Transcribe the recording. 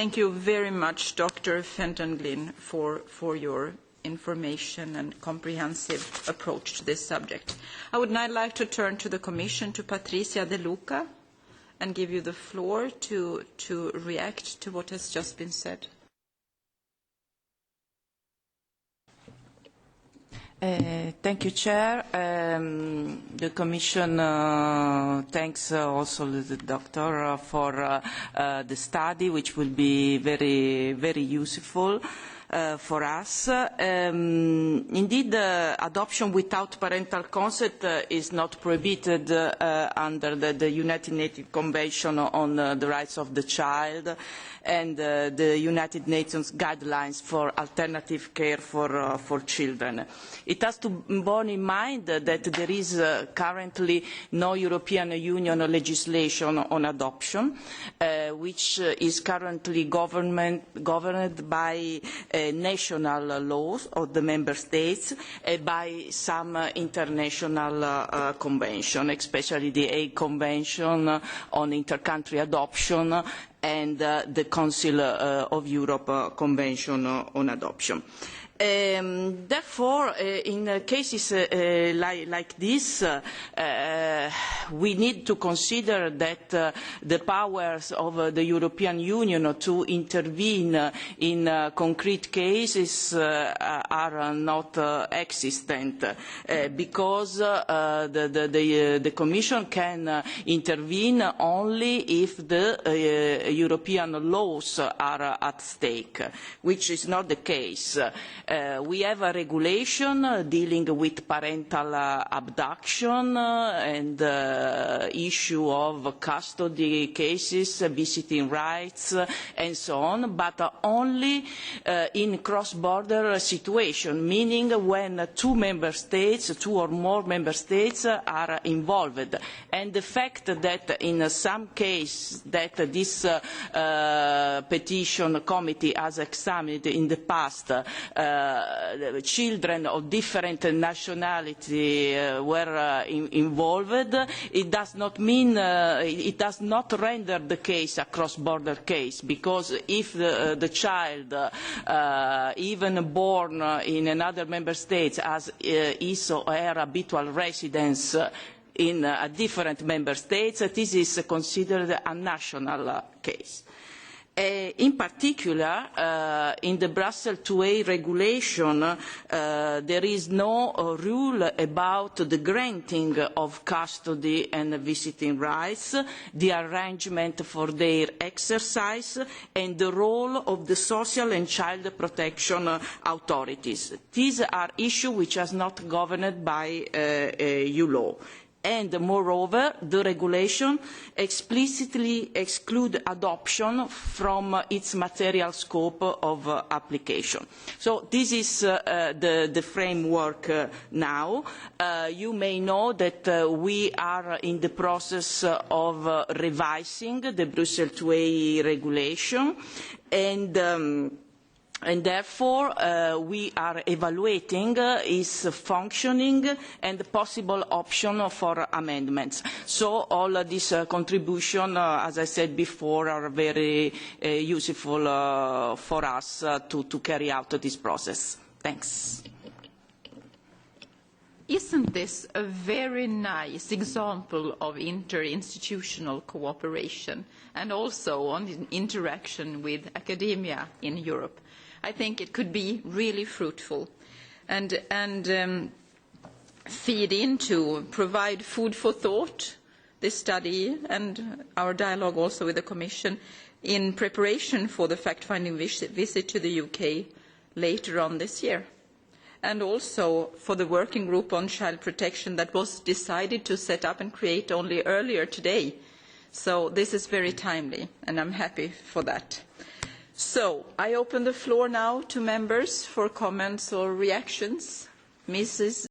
Thank you very much, Dr. Fenton-Glynn, for your information and comprehensive approach to this subject. I would now like to turn to the Commission, to Patrizia de Luca, and give you the floor to react to what has just been said. Thank you, Chair. The Commission thanks also the Doctor for the study, which will be very, very useful for us. Indeed, adoption without parental consent is not prohibited under the United Nations Convention on the Rights of the Child and the United Nations Guidelines for Alternative Care for Children. It has to be borne in mind that there is currently no European Union legislation on adoption, which is currently governed by national laws of the Member States, by some international conventions, especially the Hague Convention on Inter-Country Adoption and the Council of Europe Convention on Adoption. Therefore, in cases like this, we need to consider that the powers of the European Union to intervene in concrete cases are not existent, because the Commission can intervene only if the European laws are at stake, which is not the case. We have a regulation dealing with parental abduction and issue of custody cases, visiting rights, and so on, but only in cross-border situations, meaning when two or more member states are involved. And the fact that in some cases that this petition committee has examined in the past, children of different nationality were involved, it does not mean, it does not render the case a cross-border case, because if the child, even born in another member state, has his or her habitual residence in a different member state, this is considered a national case. In particular, in the Brussels IIa regulation, there is no rule about the granting of custody and visiting rights, the arrangement for their exercise, and the role of the social and child protection authorities. These are issues which are not governed by EU law. And moreover, the regulation explicitly excludes adoption from its material scope of application. So this is the framework now. You may know that we are in the process of revising the Brussels IIa regulation, and therefore we are evaluating its functioning and possible option for amendments. So all this contribution, as I said before, are very useful for us to carry out this process. Thanks. Isn't this a very nice example of interinstitutional cooperation and also on interaction with academia in Europe? I think it could be really fruitful and feed into, provide food for thought, this study and our dialogue also with the Commission in preparation for the fact-finding visit to the UK later on this year, and also for the working group on child protection that was decided to set up and create only earlier today. So this is very timely, and I'm happy for that. So I open the floor now to members for comments or reactions. Mrs.